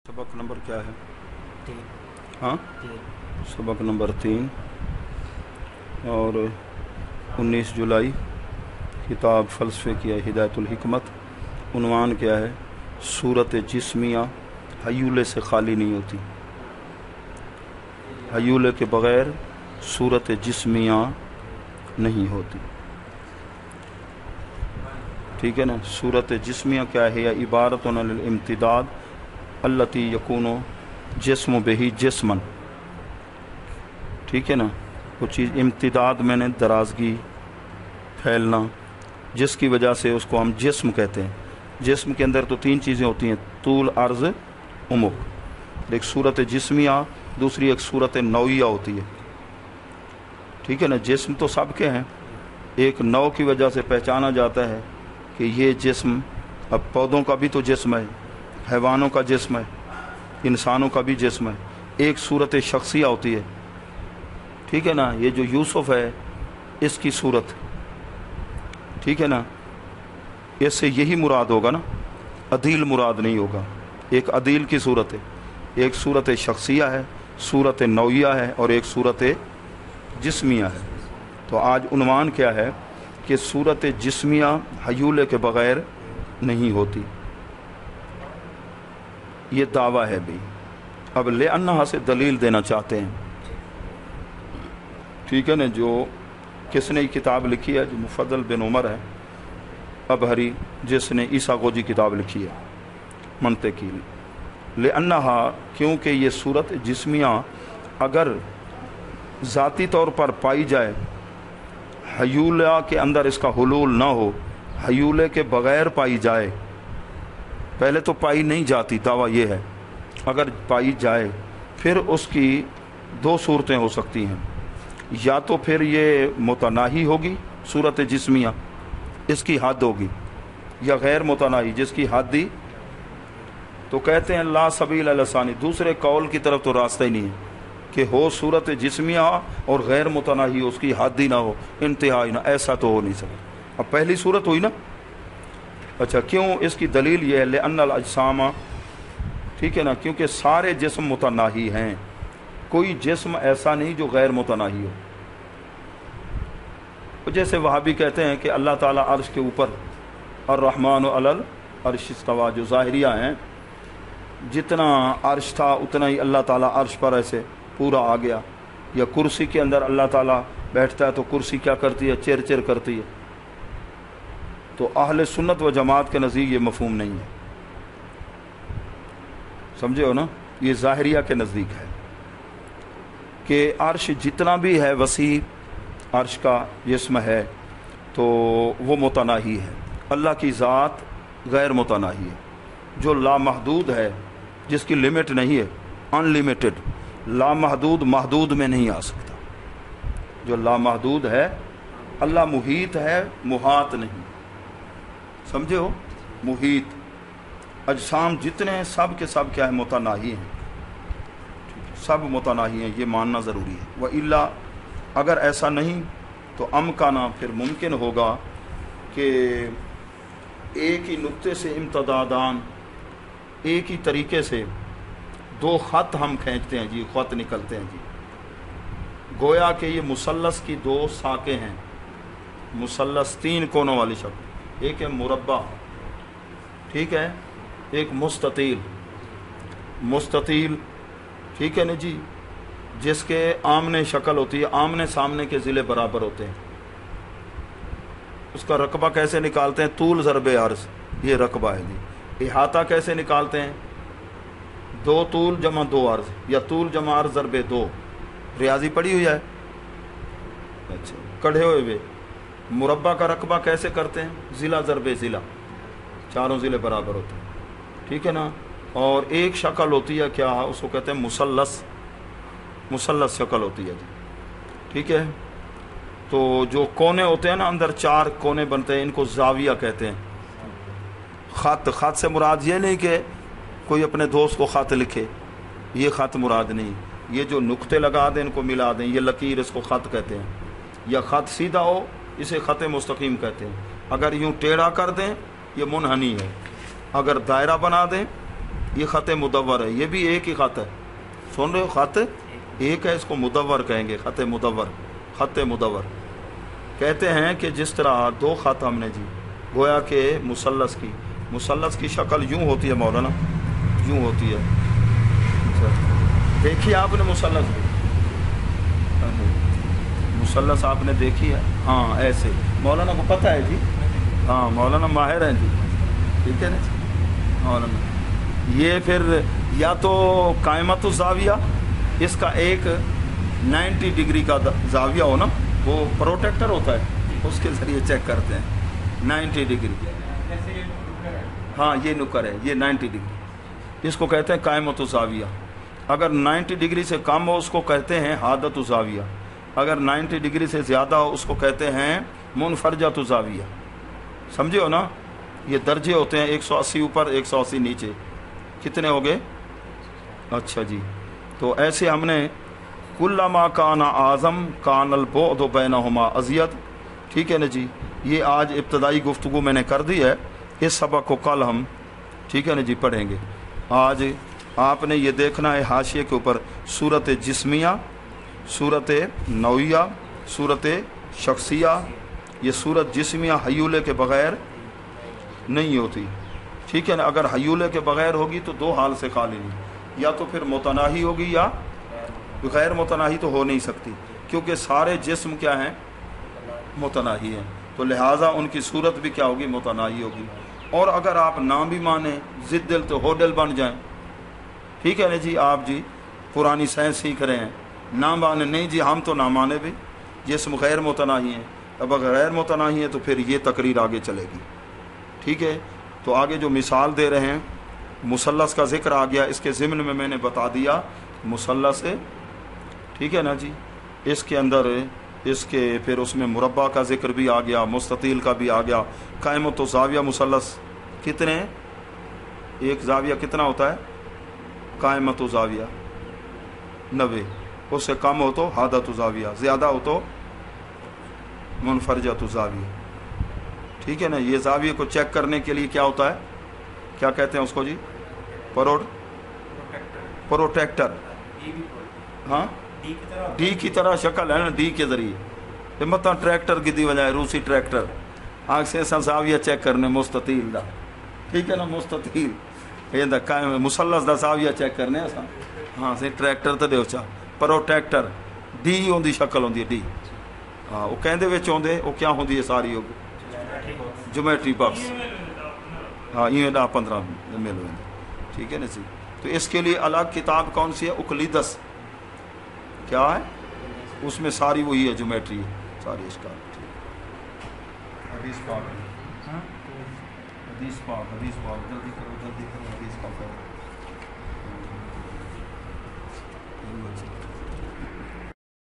سبق نمبر کیا ہے؟ 3 ہاں، سبق نمبر 3 اور 19 جولائی، کتاب فلسفے کی ہے ہدایت الحکمت۔ عنوان کیا ہے؟ صورت جسمیہ حیولے سے خالی نہیں ہوتی، حیولے کے بغیر صورت جسمیہ نہیں ہوتی۔ ٹھیک ہے نا؟ صورت جسمیہ کیا ہے؟ عبارت عن الامتداد التی یکون جسم بہی جسمن۔ ٹھیک ہے نا؟ وہ چیز امتداد میں نے درازگی، پھیلنا، جس کی وجہ سے اس کو ہم جسم کہتے ہیں۔ جسم کے اندر تو 3 چیزیں ہوتی ہیں، طول، عرض، عمق۔ ایک صورت جسمیہ، دوسری ایک صورت نوعیہ ہوتی ہے۔ ٹھیک ہے نا؟ جسم تو سب کے ہیں، ایک نوع کی وجہ سے پہچانا جاتا ہے کہ یہ جسم، اب پودوں کا بھی تو جسم ہے، حیوانوں کا جسم ہے، انسانوں کا بھی جسم ہے۔ ایک صورت شخصیہ ہوتی ہے۔ ٹھیک ہے نا؟ یہ جو یوسف ہے، اس کی صورت، ٹھیک ہے نا، اس سے یہی مراد ہوگا نا، عدیل مراد نہیں ہوگا۔ ایک عدیل کی صورت ہے، ایک صورت شخصیہ ہے، صورت نوعیہ ہے، اور ایک صورت جسمیہ ہے۔ تو آج عنوان کیا ہے کہ صورت جسمیہ حیولے کے بغیر نہیں ہوتی، یہ دعویٰ ہے بھی۔ اب لِأَنَّهَا سے دلیل دینا چاہتے ہیں۔ ٹھیک ہے نا؟ جو کس نے کتاب لکھی ہے؟ جو مفضل بن عمر ہے ابہری، جس نے عیسیٰ گوجی کتاب لکھی ہے منطقی۔ لِأَنَّهَا کیونکہ یہ صورت جسمیہ اگر ذاتی طور پر پائی جائے، حیولہ کے اندر اس کا حلول نہ ہو، حیولے کے بغیر پائی جائے، پہلے تو پائی نہیں جاتی، دعویٰ یہ ہے، اگر پائی جائے پھر اس کی 2 صورتیں ہو سکتی ہیں، یا تو پھر یہ متناہی ہوگی صورت جسمیہ، اس کی حد ہوگی، یا غیر متناہی جس کی حد دی، تو کہتے ہیں لا سبیل الی ثانی، دوسرے قول کی طرف تو راستہ ہی نہیں ہے کہ ہو صورت جسمیہ اور غیر متناہی، اس کی حد ہی نہ ہو، انتہائی نہ، ایسا تو ہو نہیں سکتا۔ اب پہلی صورت ہوئی نا؟ اچھا، کیوں؟ اس کی دلیل یہ ہے لأن الاجسام، ٹھیک ہے نا، کیونکہ سارے جسم متناہی ہیں، کوئی جسم ایسا نہیں جو غیر متناہی ہو۔ جیسے وہابی کہتے ہیں کہ اللہ تعالیٰ عرش کے اوپر، الرحمن علی العرش استویٰ، جو ظاہریہ ہیں، جتنا عرش تھا اتنا ہی اللہ تعالیٰ عرش پر ایسے پورا آ گیا۔ یا کرسی کے اندر اللہ تعالیٰ بیٹھتا ہے تو کرسی کیا کرتی ہے؟ چیر چیر کرتی ہے۔ تو اہل سنت و جماعت کے نزدیک یہ مفہوم نہیں ہے، سمجھے ہو نا؟ یہ ظاہریہ کے نزدیک ہے کہ عرش جتنا بھی ہے وسیع، عرش کا جسم ہے تو وہ متناہی ہے، اللہ کی ذات غیر متناہی ہے۔ جو لامحدود ہے، جس کی لمٹ نہیں ہے، ان لمیٹڈ، لامحدود محدود میں نہیں آ سکتا۔ جو لامحدود ہے، اللہ محیط ہے، محاط نہیں، سمجھے ہو؟ محیط۔ اجسام جتنے ہیں سب کے سب کیا ہے؟ متناہی ہیں، سب متناہی ہیں، یہ ماننا ضروری ہے۔ وَإِلَّا اگر ایسا نہیں تو امکانہ پھر ممکن ہوگا کہ ایک ہی نقطے سے امتدادان، ایک ہی طریقے سے 2 خط ہم کھینچتے ہیں جی، خط نکلتے ہیں جی، گویا کہ یہ مثلث کی 2 ساقیں ہیں، مثلث 3 کونوں والی شکل، ایک ہے مربع، ٹھیک ہے، ایک مستطیل، مستطیل، ٹھیک ہے نا جی، جس کے آمنے شکل ہوتی ہے، آمنے سامنے کے ضلع برابر ہوتے ہیں۔ اس کا رقبہ کیسے نکالتے ہیں؟ طول ضرب عرض، یہ رقبہ ہے جی۔ احاطہ کیسے نکالتے ہیں؟ 2 طول جمع 2 عرض، یا طول جمع عرض ضرب 2، ریاضی پڑھی ہوئی ہے؟ اچھا، کڑھے ہوئے مربع کا رقبہ کیسے کرتے ہیں؟ ضلع ضرب ضلع، چاروں ضلع برابر ہوتے ہیں، ٹھیک ہے نا؟ اور ایک شکل ہوتی ہے، کیا اس کو کہتے ہیں؟ مثلث، مثلث شکل ہوتی ہے جی، ٹھیک ہے؟ تو جو کونے ہوتے ہیں نا، اندر 4 کونے بنتے ہیں، ان کو زاویہ کہتے ہیں۔ خط سے مراد یہ نہیں کہ کوئی اپنے دوست کو خط لکھے، یہ خط مراد نہیں، یہ جو نقطے لگا دیں ان کو ملا دیں، یہ لکیر، اس کو خط کہتے ہیں۔ یا خط سیدھا ہو، اسے خط مستقیم کہتے ہیں۔ اگر یوں ٹیڑھا کر دیں، یہ منحنی ہے۔ اگر دائرہ بنا دیں یہ خط مدور ہے، یہ بھی ایک ہی خط ہے، سن رہے ہو، خط ایک ہے، اس کو مدور کہیں گے، خط مدور، خط مدور کہتے ہیں کہ جس طرح دو خط ہم نے جی گویا کہ مثلث کی شکل یوں ہوتی ہے مولانا، یوں ہوتی ہے، دیکھیے آپ نے مثلث آپ نے دیکھی ہے، ہاں ایسے مولانا کو پتہ ہے جی، ہاں مولانا ماہر ہیں جی، ٹھیک ہے نا مولانا، یہ پھر یا تو قائمت الزاویہ، اس کا ایک 90 ڈگری کا زاویہ ہو نا، وہ پروٹیکٹر ہوتا ہے، اس کے ذریعے چیک کرتے ہیں 90 ڈگری، ہاں یہ نکر ہے، یہ 90 ڈگری، اس کو کہتے ہیں قائمت الزاویہ، اگر 90 ڈگری سے کم ہو اس کو کہتے ہیں حادت الزاویہ، اگر 90 ڈگری سے زیادہ ہو اس کو کہتے ہیں منفرجۃ الزاویہ، سمجھے ہو نا، یہ درجے ہوتے ہیں، 180 اوپر 180 نیچے، کتنے ہو گئے؟ اچھا جی، تو ایسے ہم نے کلما کان اعظم کان البعد بینہما ازید، ٹھیک ہے نا جی، یہ آج ابتدائی گفتگو میں نے کر دی ہے، اس سبق کو کل ہم ٹھیک ہے نا جی پڑھیں گے۔ آج آپ نے یہ دیکھنا ہے حاشیے کے اوپر صورت جسمیہ، صورت نوعیہ، صورت شخصیہ، یہ صورت جسمیہ حیولے کے بغیر نہیں ہوتی، ٹھیک ہے نا، اگر حیولے کے بغیر ہوگی تو دو حال سے خالی نہیں، یا تو پھر متناہی ہوگی یا غیر متناہی تو ہو نہیں سکتی، کیونکہ سارے جسم کیا ہیں؟ متناہی ہیں، تو لہٰذا ان کی صورت بھی کیا ہوگی؟ متناہی ہوگی، اور اگر آپ نہ بھی مانیں ضد دل تو ہوڈل بن جائیں، ٹھیک ہے نا جی، آپ جی پرانی سائنس سیکھ رہے ہیں، نہ مانے نہیں جی ہم تو نہ مانے بھی، جسم غیر متناہی ہیں، اب اگر غیر متناہی ہے تو پھر یہ تقریر آگے چلے گی، ٹھیک ہے، تو آگے جو مثال دے رہے ہیں، مثلث کا ذکر آ گیا، اس کے ضمن میں نے بتا دیا مثلث ہے، ٹھیک ہے نا جی، اس کے اندر اس کے پھر اس میں مربع کا ذکر بھی آ گیا، مستطیل کا بھی آ گیا، قائمت و زاویہ مثلث کتنے ہیں؟ ایک زاویہ کتنا ہوتا ہے؟ قائمت و زاویہ 90، اس سے کم ہو تو حادت و زاویہ، زیادہ ہو تو منفرجۃ و زاویہ، ٹھیک ہے نا، یہ زاویے کو چیک کرنے کے لیے کیا ہوتا ہے، کیا کہتے ہیں اس کو جی؟ پروٹیکٹر، ہاں ڈی کی طرح شکل ہے نا، ڈی کے ذریعے مطلب ٹریکٹر کی دی بجائے روسی ٹریکٹر آگ سے زاویہ چیک کرنے مستطیل دا، ٹھیک ہے نا، مستطیل یہ دا قائم مثلث دا زاویہ چیک کرنے ایسا، ہاں سے ٹریکٹر تے دیو چا پروٹیکٹر ڈی ہوندی شکل ہوندی ہے ڈی، ہاں وہ کہندے وچ ہوندے وہ کیا ہوندی ہے ساری ہو جیومیٹری باکس، ہاں یہ 10-15 مل ہوندے، ٹھیک ہے نا جی، تو اس کے لیے الگ کتاب کون سی ہے؟ اقلیدس، کیا ہے اس میں ساری وہی ہے جیومیٹری ساری اشکال، حدیث پاک، حدیث پاک جلدی کرو حدیث پاک کرو۔